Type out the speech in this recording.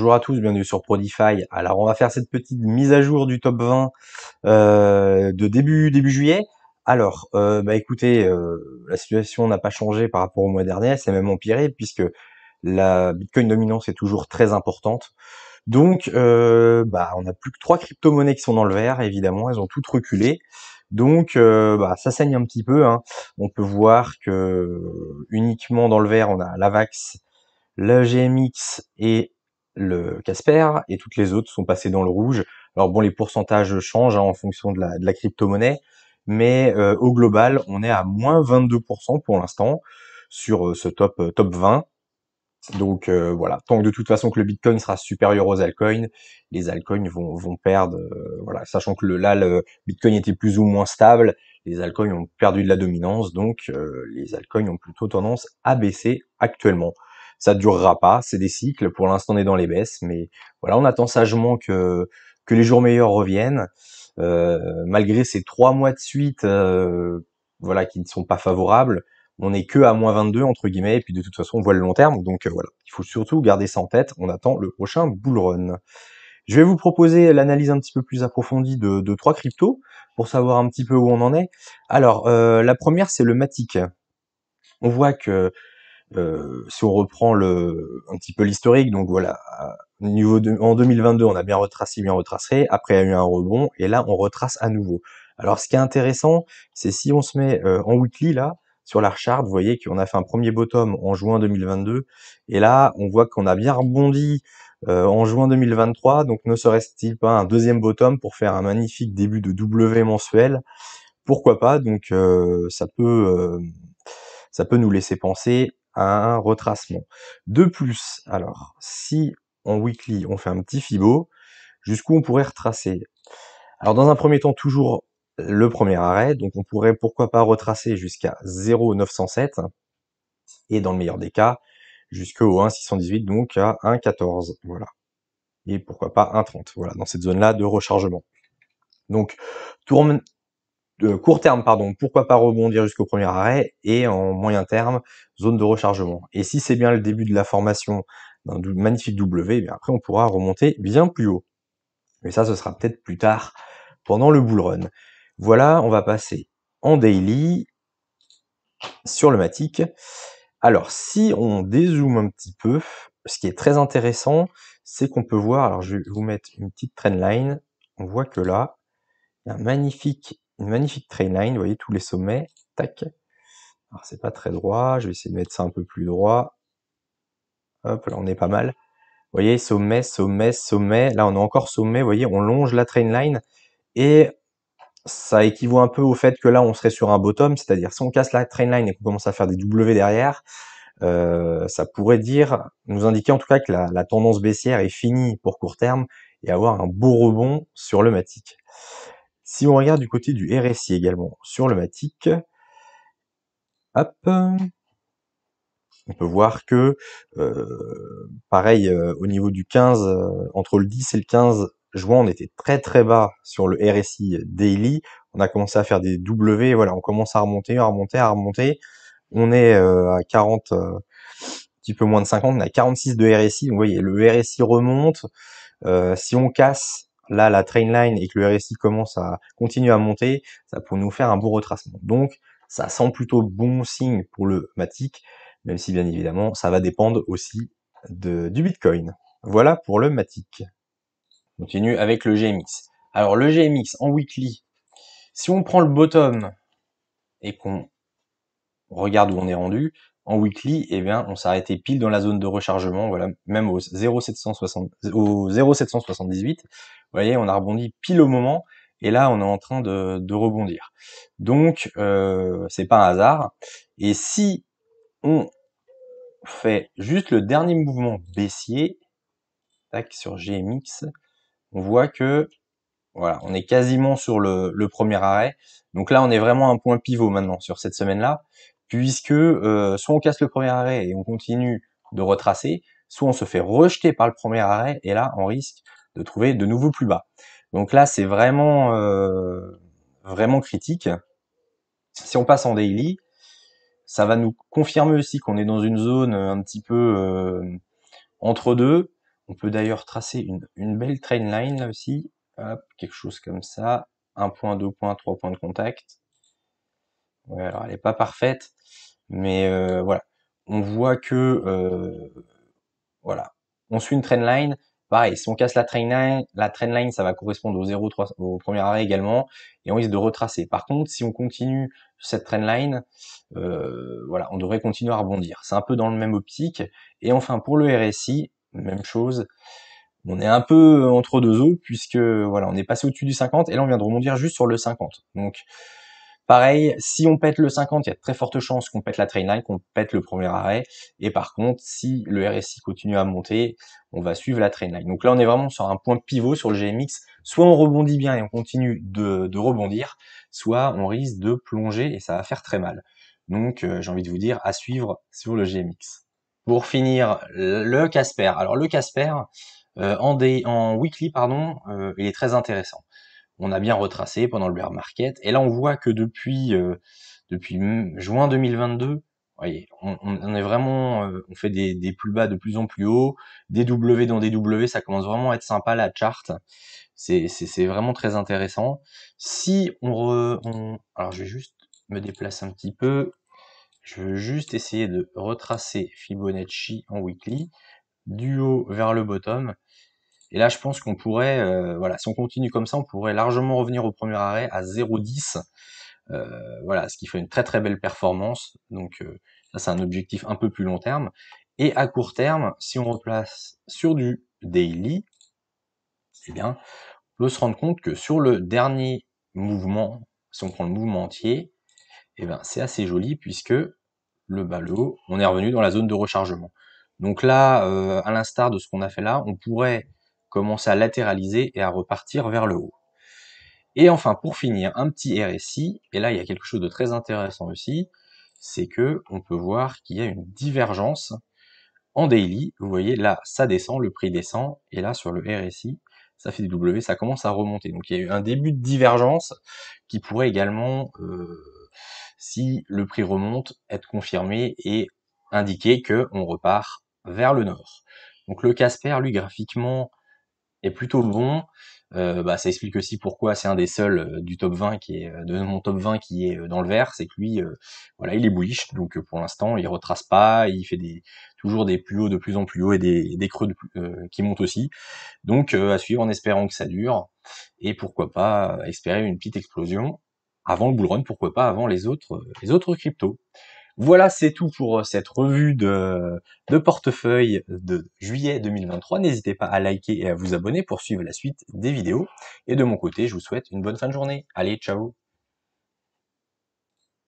Bonjour à tous, bienvenue sur Prodify. Alors on va faire cette petite mise à jour du top 20 de début juillet. Alors écoutez, la situation n'a pas changé par rapport au mois dernier, elle s'est même empirée puisque la Bitcoin dominance est toujours très importante. Donc on n'a plus que 3 crypto-monnaies qui sont dans le vert, évidemment, elles ont toutes reculé. Donc ça saigne un petit peu, hein. On peut voir que uniquement dans le vert, on a l'AVAX, le GMX et le Casper, et toutes les autres sont passées dans le rouge. Alors bon, les pourcentages changent en fonction de la crypto-monnaie, mais au global, on est à moins 22% pour l'instant sur ce top 20. Donc voilà, tant que de toute façon que le Bitcoin sera supérieur aux altcoins, les altcoins vont perdre, voilà, sachant que le Bitcoin était plus ou moins stable, les altcoins ont perdu de la dominance, donc les altcoins ont plutôt tendance à baisser actuellement. Ça durera pas, c'est des cycles, pour l'instant on est dans les baisses, mais voilà, on attend sagement que les jours meilleurs reviennent, malgré ces 3 mois de suite, voilà, qui ne sont pas favorables. On n'est que à moins 22 entre guillemets, et puis de toute façon on voit le long terme, donc voilà. Il faut surtout garder ça en tête, on attend le prochain bull run. Je vais vous proposer l'analyse un petit peu plus approfondie de 3 cryptos, pour savoir un petit peu où on en est. Alors, la première c'est le Matic. On voit que si on reprend un petit peu l'historique, donc voilà, en 2022 on a bien retracé, après il y a eu un rebond, et là on retrace à nouveau. Alors ce qui est intéressant, c'est si on se met en weekly là, sur la chart, vous voyez qu'on a fait un premier bottom en juin 2022, et là on voit qu'on a bien rebondi en juin 2023, donc ne serait-il pas un deuxième bottom pour faire un magnifique début de W mensuel? Pourquoi pas? Donc ça peut nous laisser penser à un retracement. De plus, alors, si en weekly, on fait un petit Fibo, jusqu'où on pourrait retracer? Alors, dans un premier temps, toujours le premier arrêt, donc on pourrait pourquoi pas retracer jusqu'à 0,907, et dans le meilleur des cas, jusqu'au 1,618, donc à 1,14, voilà. Et pourquoi pas 1,30, voilà, dans cette zone-là de rechargement. Donc, court terme, pardon, pourquoi pas rebondir jusqu'au premier arrêt, et en moyen terme, zone de rechargement. Et si c'est bien le début de la formation d'un magnifique W, eh bien après on pourra remonter bien plus haut. Mais ça, ce sera peut-être plus tard, pendant le bull run. Voilà, on va passer en daily, sur le Matic. Alors, si on dézoome un petit peu, ce qui est très intéressant, c'est qu'on peut voir, alors je vais vous mettre une petite trendline, on voit que là, il y a une magnifique trainline, vous voyez tous les sommets, tac. Alors c'est pas très droit, je vais essayer de mettre ça un peu plus droit. Hop, là on est pas mal. Vous voyez, sommet, sommet, sommet. Là on est encore sommet, vous voyez, on longe la trainline, et ça équivaut un peu au fait que là on serait sur un bottom, c'est-à-dire si on casse la trainline et qu'on commence à faire des W derrière, ça pourrait nous indiquer en tout cas que la tendance baissière est finie pour court terme, et avoir un beau rebond sur le Matic. Si on regarde du côté du RSI également, sur le Matic, hop, on peut voir que, pareil, au niveau du 15, entre le 10 et le 15 juin, on était très très bas sur le RSI daily. On a commencé à faire des W, voilà, on commence à remonter, à remonter, à remonter. On est à 40, un petit peu moins de 50, on est à 46 de RSI. Donc vous voyez, le RSI remonte. Si on casse là la trainline et que le RSI commence à continuer à monter, ça peut nous faire un beau retracement. Donc ça sent plutôt bon signe pour le Matic, même si bien évidemment ça va dépendre aussi du Bitcoin. Voilà pour le Matic. On continue avec le GMX. Alors le GMX en weekly, si on prend le bottom et qu'on regarde où on est rendu, en weekly, eh bien, on s'est arrêté pile dans la zone de rechargement, voilà, même au 0,778. Vous voyez, on a rebondi pile au moment, et là, on est en train de rebondir. Donc, c'est pas un hasard. Et si on fait juste le dernier mouvement baissier, tac, sur GMX, on voit que, voilà, on est quasiment sur le premier arrêt. Donc là, on est vraiment à un point pivot maintenant sur cette semaine-là, puisque soit on casse le premier arrêt et on continue de retracer, soit on se fait rejeter par le premier arrêt, et là, on risque de trouver de nouveau plus bas. Donc là, c'est vraiment critique. Si on passe en daily, ça va nous confirmer aussi qu'on est dans une zone un petit peu entre deux. On peut d'ailleurs tracer une belle trendline là aussi. Hop, quelque chose comme ça. 1 point, 2 points, 3 points de contact. Ouais, alors elle est pas parfaite, mais voilà. On voit que voilà. On suit une trendline. Pareil, si on casse la trendline, ça va correspondre au 0,3 au premier arrêt également, et on risque de retracer. Par contre, si on continue cette trendline, voilà, on devrait continuer à rebondir. C'est un peu dans le même optique. Et enfin, pour le RSI, même chose. On est un peu entre deux eaux, puisque voilà, on est passé au-dessus du 50, et là on vient de rebondir juste sur le 50. Donc pareil, si on pète le 50, il y a de très fortes chances qu'on pète la trainline, qu'on pète le premier arrêt. Et par contre, si le RSI continue à monter, on va suivre la trainline. Donc là, on est vraiment sur un point pivot sur le GMX. Soit on rebondit bien et on continue de rebondir, soit on risque de plonger et ça va faire très mal. Donc j'ai envie de vous dire à suivre sur le GMX. Pour finir, le Casper. Alors le Casper, en weekly, pardon, il est très intéressant. On a bien retracé pendant le bear market, et là on voit que depuis juin 2022, voyez, on est vraiment, on fait des plus bas de plus en plus haut, des W dans des W, ça commence vraiment à être sympa la chart. C'est vraiment très intéressant. Si alors je vais juste me déplacer un petit peu, je veux juste essayer de retracer Fibonacci en weekly, du haut vers le bottom. Et là, je pense qu'on pourrait, voilà, si on continue comme ça, on pourrait largement revenir au premier arrêt à 0,10. Voilà, ce qui fait une très très belle performance. Donc ça, c'est un objectif un peu plus long terme. Et à court terme, si on replace sur du daily, eh bien, on peut se rendre compte que sur le dernier mouvement, si on prend le mouvement entier, eh bien, c'est assez joli puisque le bas, le haut, on est revenu dans la zone de rechargement. Donc là, à l'instar de ce qu'on a fait là, on pourrait commencer à latéraliser et à repartir vers le haut. Et enfin, pour finir, un petit RSI, et là il y a quelque chose de très intéressant aussi, c'est que on peut voir qu'il y a une divergence en daily. Vous voyez, là ça descend, le prix descend, et là sur le RSI, ça fait des W, ça commence à remonter. Donc il y a eu un début de divergence qui pourrait également, si le prix remonte, être confirmé et indiquer que on repart vers le nord. Donc le Casper, lui, graphiquement, est plutôt bon. Ça explique aussi pourquoi c'est un des seuls du top 20 qui est de mon top 20 qui est dans le vert, c'est que lui, voilà, il est bullish, donc pour l'instant il retrace pas, il fait toujours des plus hauts de plus en plus hauts et des creux qui montent aussi. Donc à suivre en espérant que ça dure, et pourquoi pas espérer une petite explosion avant le bull run, pourquoi pas avant les autres cryptos. Voilà, c'est tout pour cette revue de portefeuille de juillet 2023. N'hésitez pas à liker et à vous abonner pour suivre la suite des vidéos. Et de mon côté, je vous souhaite une bonne fin de journée. Allez, ciao!